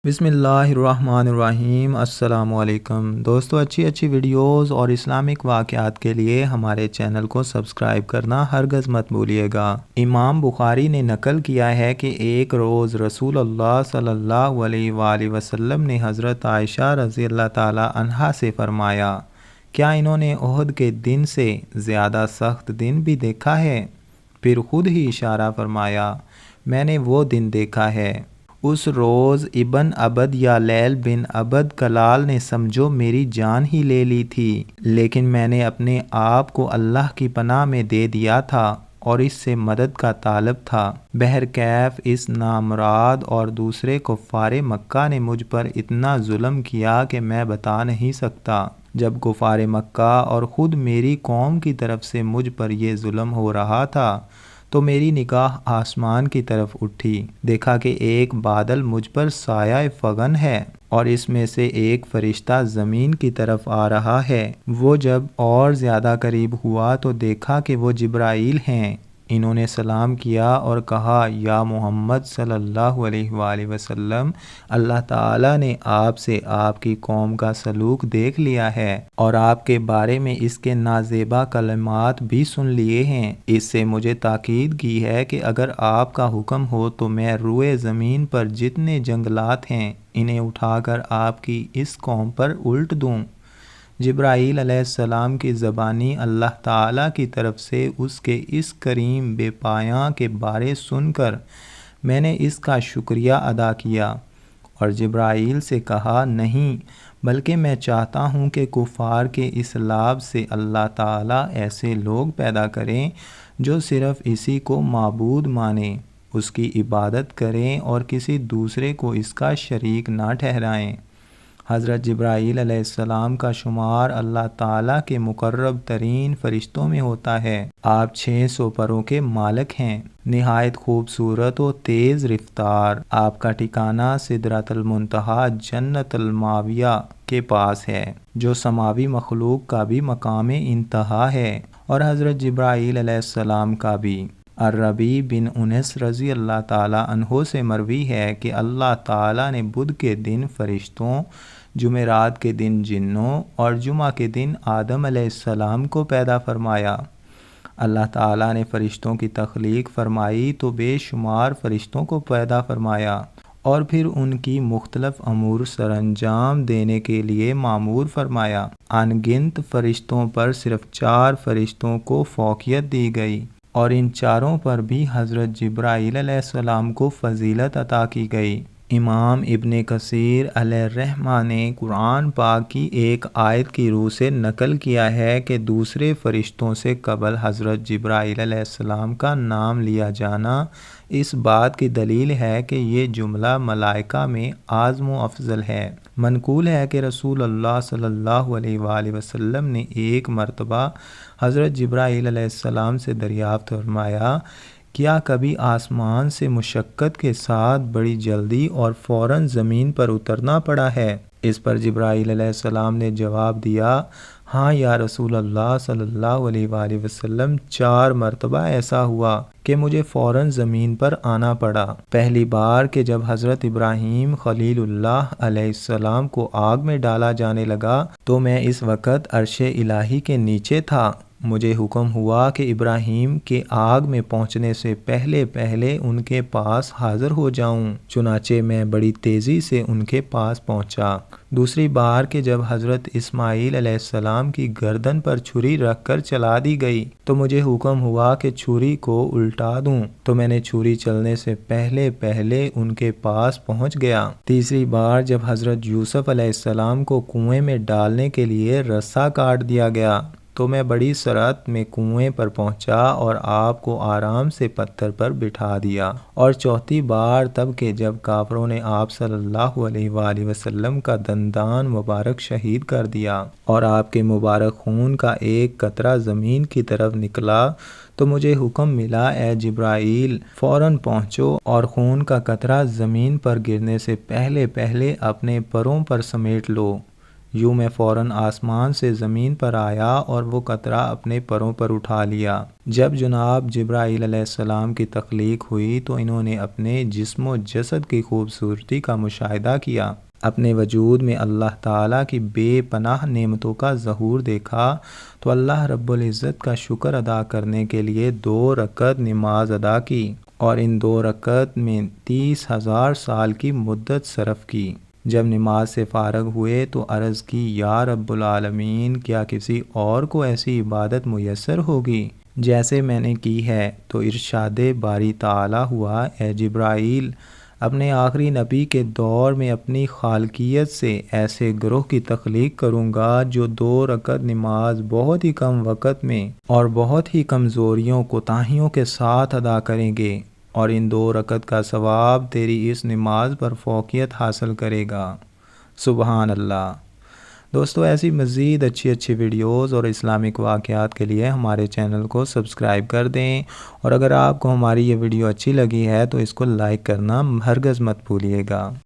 بسم اللہ الرحمن الرحیم۔ السلام علیکم دوستو، اچھی ویڈیوز اور اسلامک واقعات کے لیے ہمارے چینل کو سبسکرائب کرنا ہرگز مت بھولیے گا۔ امام بخاری نے نقل کیا ہے کہ ایک روز رسول اللہ صلی اللہ علیہ وآلہ وسلم نے حضرت عائشہ رضی اللہ تعالی عنہا سے فرمایا، کیا انہوں نے احد کے دن سے زیادہ سخت دن بھی دیکھا ہے؟ پھر خود ہی اشارہ فرمایا، میں نے وہ دن دیکھا ہے۔ اس روز ابن عبد یا لیل بن عبد کلال نے سمجھو میری جان ہی لے لی تھی، لیکن میں نے اپنے آپ کو اللہ کی پناہ میں دے دیا تھا اور اس سے مدد کا طالب تھا۔ بہرکیف اس نامراد اور دوسرے کفار مکہ نے مجھ پر اتنا ظلم کیا کہ میں بتا نہیں سکتا۔ جب کفار مکہ اور خود میری قوم کی طرف سے مجھ پر یہ ظلم ہو رہا تھا تو میری نگاہ آسمان کی طرف اٹھی، دیکھا کہ ایک بادل مجھ پر سایہ فغن ہے اور اس میں سے ایک فرشتہ زمین کی طرف آ رہا ہے۔ وہ جب اور زیادہ قریب ہوا تو دیکھا کہ وہ جبرائیل ہیں۔ انہوں نے سلام کیا اور کہا، یا محمد صلی اللہ علیہ وآلہ وسلم، اللہ تعالیٰ نے آپ سے آپ کی قوم کا سلوک دیکھ لیا ہے اور آپ کے بارے میں اس کے نازیبا کلمات بھی سن لیے ہیں۔ اس سے مجھے تاکید کی ہے کہ اگر آپ کا حکم ہو تو میں روئے زمین پر جتنے جنگلات ہیں انہیں اٹھا کر آپ کی اس قوم پر الٹ دوں۔ جبرائیل علیہ السلام کی زبانی اللہ تعالیٰ کی طرف سے اس کے اس کریم بے پایاں کے بارے سن کر میں نے اس کا شکریہ ادا کیا اور جبرائیل سے کہا، نہیں بلکہ میں چاہتا ہوں کہ کفار کے اس لعب سے اللہ تعالیٰ ایسے لوگ پیدا کریں جو صرف اسی کو معبود مانیں، اس کی عبادت کریں اور کسی دوسرے کو اس کا شریک نہ ٹھہرائیں۔ حضرت جبرائیل علیہ السلام کا شمار اللہ تعالیٰ کے مقرب ترین فرشتوں میں ہوتا ہے۔ آپ 600 پروں کے مالک ہیں، نہایت خوبصورت و تیز رفتار۔ آپ کا ٹھکانہ سدرۃ المنتہا جنت الماویہ کے پاس ہے، جو سماوی مخلوق کا بھی مقام انتہا ہے اور حضرت جبرائیل علیہ السلام کا بھی۔ الربیع بن انس رضی اللہ تعالیٰ عنہ سے مروی ہے کہ اللہ تعالیٰ نے بدھ کے دن فرشتوں، جمعرات کے دن جنوں اور جمعہ کے دن آدم علیہ السلام کو پیدا فرمایا۔ اللہ تعالیٰ نے فرشتوں کی تخلیق فرمائی تو بے شمار فرشتوں کو پیدا فرمایا اور پھر ان کی مختلف امور سرانجام دینے کے لیے مامور فرمایا۔ ان گنت فرشتوں پر صرف 4 فرشتوں کو فوقیت دی گئی اور ان چاروں پر بھی حضرت جبرائیل علیہ السلام کو فضیلت عطا کی گئی۔ امام ابن کثیر علیہ الرحمہ نے قرآن پاک کی ایک آیت کی روح سے نقل کیا ہے کہ دوسرے فرشتوں سے قبل حضرت جبرائیل علیہ السلام کا نام لیا جانا اس بات کی دلیل ہے کہ یہ جملہ ملائکہ میں اعظم و افضل ہے۔ منقول ہے کہ رسول اللہ صلی اللہ علیہ وآلہ وسلم نے ایک مرتبہ حضرت جبرائیل علیہ السلام سے دریافت فرمایا، کیا کبھی آسمان سے مشقت کے ساتھ بڑی جلدی اور فوراً زمین پر اترنا پڑا ہے؟ اس پر جبرائیل علیہ السلام نے جواب دیا، ہاں یا رسول اللہ صلی اللہ علیہ وآلہ وسلم، 4 مرتبہ ایسا ہوا کہ مجھے فوراً زمین پر آنا پڑا۔ پہلی بار کہ جب حضرت ابراہیم خلیل اللہ علیہ السلام کو آگ میں ڈالا جانے لگا تو میں اس وقت عرش الہی کے نیچے تھا۔ مجھے حکم ہوا کہ ابراہیم کے آگ میں پہنچنے سے پہلے ان کے پاس حاضر ہو جاؤں، چنانچہ میں بڑی تیزی سے ان کے پاس پہنچا۔ دوسری بار کہ جب حضرت اسماعیل علیہ السلام کی گردن پر چھری رکھ کر چلا دی گئی تو مجھے حکم ہوا کہ چھری کو الٹا دوں، تو میں نے چھری چلنے سے پہلے ان کے پاس پہنچ گیا۔ تیسری بار جب حضرت یوسف علیہ السلام کو کنویں میں ڈالنے کے لیے رسا کاٹ دیا گیا تو میں بڑی سرعت میں کنویں پر پہنچا اور آپ کو آرام سے پتھر پر بٹھا دیا۔ اور چوتھی بار تب کہ جب کافروں نے آپ صلی اللہ علیہ وآلہ وسلم کا دندان مبارک شہید کر دیا اور آپ کے مبارک خون کا ایک قطرہ زمین کی طرف نکلا تو مجھے حکم ملا، اے جبرائیل فوراً پہنچو اور خون کا قطرہ زمین پر گرنے سے پہلے اپنے پروں پر سمیٹ لو۔ یوں میں فوراً آسمان سے زمین پر آیا اور وہ قطرہ اپنے پروں پر اٹھا لیا۔ جب جناب جبرائیل علیہ السلام کی تخلیق ہوئی تو انہوں نے اپنے جسم و جسد کی خوبصورتی کا مشاہدہ کیا، اپنے وجود میں اللہ تعالیٰ کی بے پناہ نعمتوں کا ظہور دیکھا تو اللہ رب العزت کا شکر ادا کرنے کے لیے 2 رکعت نماز ادا کی اور ان 2 رکعت میں 30,000 سال کی مدت صرف کی۔ جب نماز سے فارغ ہوئے تو عرض کی، یا رب العالمین، کیا کسی اور کو ایسی عبادت میسر ہوگی جیسے میں نے کی ہے؟ تو ارشاد باری تعالیٰ ہوا، اے جبرائیل، اپنے آخری نبی کے دور میں اپنی خالقیت سے ایسے گروہ کی تخلیق کروں گا جو 2 رکعت نماز بہت ہی کم وقت میں اور بہت ہی کمزوریوں کوتاہیوں کے ساتھ ادا کریں گے، اور ان 2 رکعت کا ثواب تیری اس نماز پر فوقیت حاصل کرے گا۔ سبحان اللہ۔ دوستو، ایسی مزید اچھی ویڈیوز اور اسلامک واقعات کے لیے ہمارے چینل کو سبسکرائب کر دیں، اور اگر آپ کو ہماری یہ ویڈیو اچھی لگی ہے تو اس کو لائک کرنا ہرگز مت بھولیے گا۔